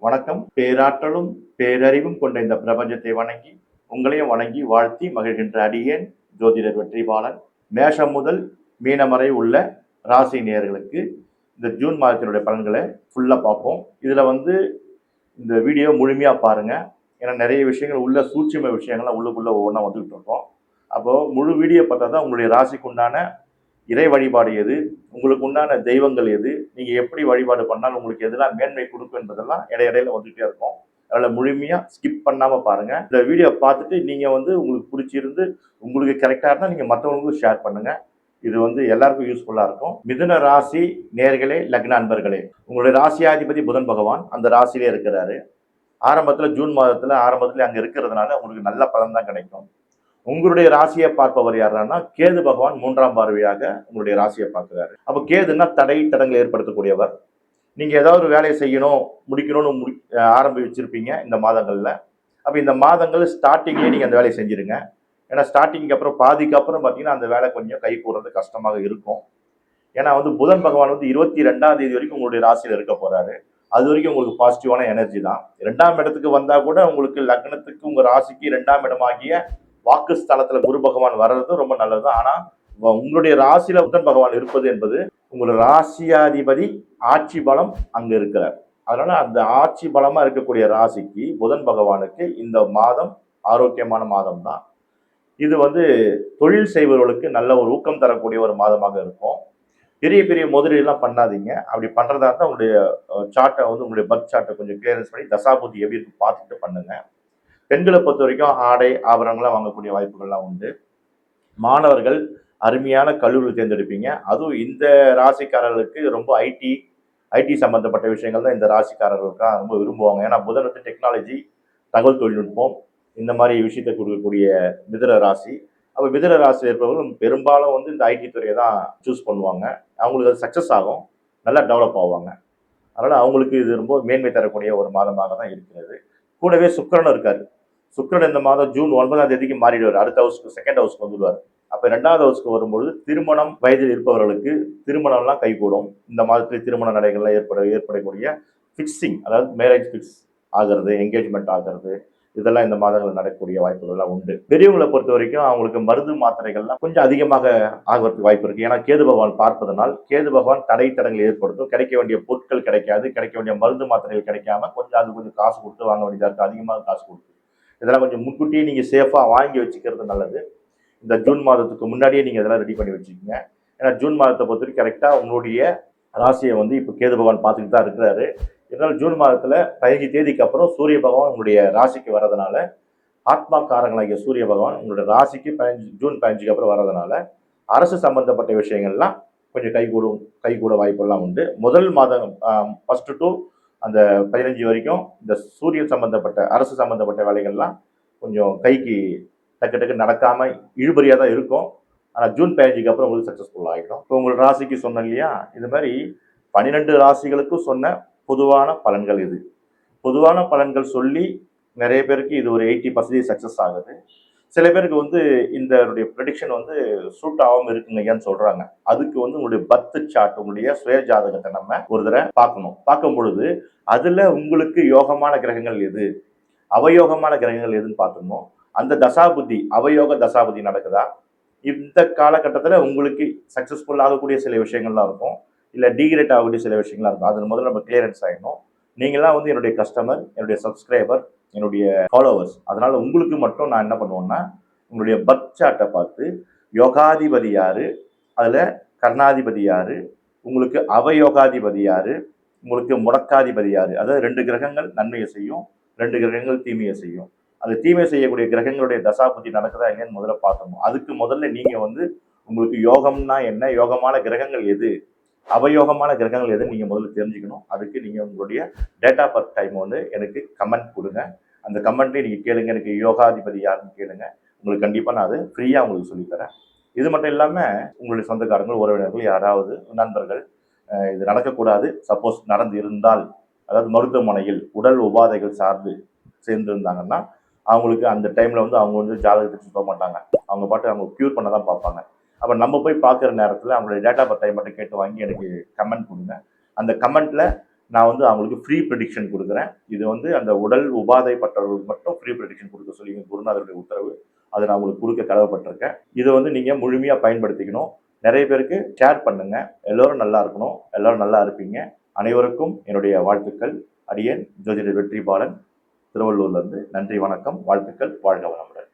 வணக்கம். பேராற்றலும் பேரறிவும் கொண்ட இந்த பிரபஞ்சத்தை வணங்கி உங்களையும் வணங்கி வாழ்த்தி மகிழ்கின்ற அடியேன் ஜோதிடர் வெற்றிபாலன். மேஷம் முதல் மீனம் வரை உள்ள ராசி நேயர்களுக்கு இந்த ஜூன் மாதத்தினுடைய பலன்களை ஃபுல்லா பார்ப்போம். இதுல இந்த வீடியோ முழுமையா பாருங்க. ஏன்னா நிறைய விஷயங்கள் உள்ள சூட்சும விஷயங்கள்லாம் உள்ளுக்குள்ள ஒவ்வொன்றா வந்துகிட்டு இருக்கோம். அப்போ முழு வீடியோ பார்த்தா தான் உங்களுடைய ராசிக்கு உண்டான இறை வழிபாடு எது, உங்களுக்கு உண்டான தெய்வங்கள் எது, நீங்க எப்படி வழிபாடு பண்ணால் உங்களுக்கு எதெல்லாம் மேன்மை கொடுக்கும் என்பதெல்லாம் இடையிடையில வந்துகிட்டே இருக்கும். அதனால முழுமையா ஸ்கிப் பண்ணாம பாருங்க. இந்த வீடியோ பார்த்துட்டு நீங்க உங்களுக்கு பிடிச்சிருந்து உங்களுக்கு கரெக்டா இருந்தா நீங்க மற்றவங்களுக்கும் ஷேர் பண்ணுங்க. இது எல்லாருக்கும் யூஸ்ஃபுல்லா இருக்கும். மிதுன ராசி நேர்களே, லக்ன அன்பர்களே, உங்களுடைய ராசியாதிபதி புதன் பகவான் அந்த ராசியிலே இருக்கிறாரு. ஜூன் மாதத்துல ஆரம்பத்துல அங்க இருக்கிறதுனால உங்களுக்கு நல்ல பலன் தான் கிடைக்கும். உங்களுடைய ராசியை பார்ப்பவர் யாருன்னா கேது பகவான் 3ஆம் பார்வையாக உங்களுடைய ராசியை பார்க்கிறாரு. அப்ப கேதுன்னா தடங்கள் ஏற்படுத்தக்கூடியவர். நீங்க ஏதாவது ஒரு வேலையை செய்யணும், முடிக்கணும்னு ஆரம்பிச்சிருப்பீங்க இந்த மாதங்கள்ல. அப்ப இந்த மாதங்கள் ஸ்டார்டிங்லேயே நீங்க அந்த வேலையை செஞ்சிருங்க. ஏன்னா ஸ்டார்டிங்க்கு அப்புறம் பாதிக்கு அப்புறம் பார்த்தீங்கன்னா அந்த வேலை கொஞ்சம் கை கூடுறது கஷ்டமாக இருக்கும். ஏன்னா புதன் பகவான் 22ஆம் தேதி வரைக்கும் உங்களுடைய ராசியில இருக்க போறாரு. அது வரைக்கும் உங்களுக்கு பாசிட்டிவான எனர்ஜி தான். 2ஆம் இடத்துக்கு வந்தா கூட உங்களுக்கு லக்னத்துக்கு உங்க ராசிக்கு 2ஆம் இடமாகிய வாக்குஸ்தலத்துல குரு பகவான் வர்றது ரொம்ப நல்லது. ஆனா உங்களுடைய ராசியில புதன் பகவான் இருப்பது என்பது உங்களோட ராசியாதிபதி ஆட்சி பலம் அங்க இருக்கிறார். அதனால அந்த ஆட்சி பலமா இருக்கக்கூடிய ராசிக்கு புதன் பகவானுக்கு இந்த மாதம் ஆரோக்கியமான மாதம் தான். இது தொழில் செய்பவர்களுக்கு நல்ல ஒரு ஊக்கம் தரக்கூடிய ஒரு மாதமாக இருக்கும். பெரிய பெரிய முதலீடுலாம் பண்ணாதீங்க. அப்படி பண்றதா இருந்தால் உங்களுடைய சார்ட்டை உங்களுடைய பர்த் சார்ட்டை கொஞ்சம் கிளியரன்ஸ் பண்ணி தசாபுத்தி எப்படி இருக்கு பார்த்துட்டு பண்ணுங்க. பெண்களை பொறுத்த வரைக்கும் ஆடை ஆபரணங்கள்லாம் வாங்கக்கூடிய வாய்ப்புகள்லாம் உண்டு. மாணவர்கள் அருமையான கல்லூரி தேர்ந்தெடுப்பீங்க. அதுவும் இந்த ராசிக்காரர்களுக்கு ரொம்ப ஐடி சம்பந்தப்பட்ட விஷயங்கள் தான் இந்த ராசிக்காரர்களுக்காக ரொம்ப விரும்புவாங்க. ஏன்னா புதன் டெக்னாலஜி, தகவல் தொழில்நுட்பம் இந்த மாதிரி விஷயத்தை கொடுக்கக்கூடிய மிதுன ராசி. அப்போ மிதுன ராசியில் இருப்பவர்கள் பெரும்பாலும் இந்த ஐடி துறையை தான் சூஸ் பண்ணுவாங்க. அவங்களுக்கு அது சக்ஸஸ் ஆகும், நல்லா டெவலப் ஆவாங்க. அதனால அவங்களுக்கு இது ரொம்ப மேன்மை தரக்கூடிய ஒரு மாதமாக தான் இருக்கிறது. கூடவே சுக்கிரனும் இருக்காரு. சுக்கிரன் இந்த மாதம் ஜூன் 9ஆம் தேதிக்கு மாறிடுவார். அடுத்த ஹவுஸ்க்கு, செகண்ட் ஹவுஸ்க்கு வந்துடுவார். அப்ப 2வது ஹவுஸ்க்கு வரும்பொழுது திருமணம் வயதில் இருப்பவர்களுக்கு திருமணம்லாம் கைகூடும். இந்த மாதத்தில் திருமண நடைகள்லாம் ஏற்படக்கூடிய ஃபிக்ஸிங், அதாவது மேரேஜ் ஃபிக்ஸ் ஆகிறது, என்கேஜ்மெண்ட் ஆகிறது, இதெல்லாம் இந்த மாதங்கள் நடக்கக்கூடிய வாய்ப்புகள்லாம் உண்டு. பெரியவங்களை பொறுத்த வரைக்கும் அவங்களுக்கு மருந்து மாத்திரைகள்லாம் கொஞ்சம் அதிகமாக ஆகிறதுக்கு வாய்ப்பு இருக்கு. ஏன்னா கேது பகவான் பார்ப்பதனால் கேது பகவான் தடங்கள் ஏற்படுத்தும். கிடைக்க வேண்டிய பொருட்கள் கிடைக்காது, கிடைக்க வேண்டிய மருந்து மாத்திரைகள் கிடைக்காம கொஞ்சம் காசு கொடுத்து வாங்க வேண்டியதா இருக்கு, அதிகமாக காசு கொடுத்து. இதெல்லாம் கொஞ்சம் முன்கூட்டியே நீங்க சேஃபா வாங்கி வச்சுக்கிறது நல்லது. இந்த ஜூன் மாதத்துக்கு முன்னாடியே நீங்க இதெல்லாம் ரெடி பண்ணி வச்சுக்கோங்க. ஏன்னா ஜூன் மாதத்தை பொறுத்த வரைக்கும் கரெக்டா உங்களுடைய ராசியை இப்போ கேது பகவான் பார்த்துக்கிட்டு தான் இருக்கிறாரு. இதனால் ஜூன் மாதத்துல 15 தேதிக்கு அப்புறம் சூரிய பகவான் உங்களுடைய ராசிக்கு வர்றதுனால, ஆத்மா காரங்களாகிய சூரிய பகவான் உங்களுடைய ராசிக்கு ஜூன் 15க்கு அப்புறம் வர்றதுனால அரசு சம்பந்தப்பட்ட விஷயங்கள்லாம் கொஞ்சம் கைகூட வாய்ப்பெல்லாம் உண்டு. முதல் மாதம் ஃபர்ஸ்ட் டு அந்த 15 வரைக்கும் இந்த சூரியன் சம்பந்தப்பட்ட அரசு சம்பந்தப்பட்ட வேலைகள்லாம் கொஞ்சம் கைக்கு டக்கு நடக்காம இழுபறியா தான் இருக்கும். ஆனா ஜூன் 15க்கு அப்புறம் உங்களுக்கு சக்சஸ்ஃபுல் ஆகிடும். இப்போ உங்கள் ராசிக்கு சொன்னேன் இல்லையா, இது மாதிரி 12 ராசிகளுக்கும் சொன்ன பொதுவான பலன்கள் இது. பொதுவான பலன்கள் சொல்லி நிறைய பேருக்கு இது ஒரு 80% சக்சஸ் ஆகுது. சில பேருக்கு இந்த ப்ரெடிக்ஷன் சூட் ஆகாம இருக்குங்கன்னு சொல்றாங்க. அதுக்கு உங்களுடைய பர்த் சார்ட், உங்களுடைய சுய ஜாதகத்தை நம்ம ஒரு தடவை பார்க்கணும். பார்க்கும் பொழுது அதுல உங்களுக்கு யோகமான கிரகங்கள் எது, அவயோகமான கிரகங்கள் எதுன்னு பார்த்துக்கணும். அந்த தசாபுத்தி, அவயோக தசாபுத்தி நடக்குதா, இந்த காலகட்டத்துல உங்களுக்கு சக்சஸ்ஃபுல் ஆகக்கூடிய சில விஷயங்கள்லாம் இருக்கும், இல்ல டீக்ரேட் ஆகக்கூடிய சில விஷயங்கள்லாம் இருக்கும். அது முதல்ல நம்ம கிளியரன்ஸ் ஆகிடணும். நீங்களாம் என்னுடைய கஸ்டமர், என்னுடைய சப்ஸ்கிரைபர், என்னுடைய ஃபாலோவர்ஸ். அதனால உங்களுக்கு மட்டும் நான் என்ன பண்ணுவேன்னா, உங்களுடைய பர்த் சார்ட்டை பார்த்து யோகாதிபதி யாரு, அதுல கர்ணாதிபதி யாரு, உங்களுக்கு அவயோகாதிபதி யாரு, உங்களுக்கு முடக்காதிபதி யாரு, அதாவது 2 கிரகங்கள் நன்மையை செய்யும், 2 கிரகங்கள் தீமையை செய்யும். அந்த தீமை செய்யக்கூடிய கிரகங்களுடைய தசாபுத்தி நடக்குதா இல்லையான்னு முதல்ல பார்க்கணும். அதுக்கு முதல்ல நீங்க உங்களுக்கு யோகம்னா என்ன, யோகமான கிரகங்கள் எது, அவயோகமான கிரகங்கள் எதுன்னு நீங்க முதல்ல தெரிஞ்சுக்கணும். அதுக்கு நீங்க உங்களுடைய டேட் ஆஃப் பர்த் டைம் எனக்கு கமெண்ட் கொடுங்க. அந்த கமெண்ட்லேயே நீங்க கேளுங்க, எனக்கு யோகாதிபதி யாருன்னு கேளுங்க. உங்களுக்கு கண்டிப்பா நான் அது ஃப்ரீயா உங்களுக்கு சொல்லித்தரேன். இது மட்டும் இல்லாம உங்களுடைய சொந்தக்காரங்கள், உறவினர்கள், யாராவது நண்பர்கள் இது நடக்கக்கூடாது, சப்போஸ் நடந்து இருந்தால், அதாவது மருத்துவமனையில் உடல் உபாதைகள் சார்ந்து சேர்ந்திருந்தாங்கன்னா அவங்களுக்கு அந்த டைம்ல அவங்க ஜாதகத்துக்கு போக மாட்டாங்க. அவங்க பாட்டு அவங்க க்யூர் பண்ண தான் பார்ப்பாங்க. அப்ப நம்ம போய் பார்க்குற நேரத்துல அவங்களுடைய டேட்டா பர்த் டைம் மட்டும் கேட்டு வாங்கி எனக்கு கமெண்ட் கொடுங்க. அந்த கமெண்ட்ல நான் வந்து அவங்களுக்கு ஃப்ரீ ப்ரெடிக்ஷன் கொடுக்குறேன். இது வந்து அந்த உடல் உபாதைப்பட்டவர்களுக்கு மட்டும் ஃப்ரீ ப்ரெடிக்ஷன் கொடுக்க சொல்லி எங்கள் குருநாதருடைய உத்தரவு. அதை நான் உங்களுக்கு கொடுக்க கடமைப்பட்டிருக்கேன். இதை வந்து நீங்கள் முழுமையாக பயன்படுத்திக்கணும். நிறைய பேருக்கு ஷேர் பண்ணுங்க. எல்லோரும் நல்லா இருக்கணும். எல்லோரும் நல்லா இருப்பீங்க. அனைவருக்கும் என்னுடைய வாழ்த்துக்கள். அடியேன் ஜோதிடர் வெற்றிபாலன், திருவள்ளூர்லேருந்து. நன்றி, வணக்கம், வாழ்த்துக்கள், வாழ்க வளமுடன்.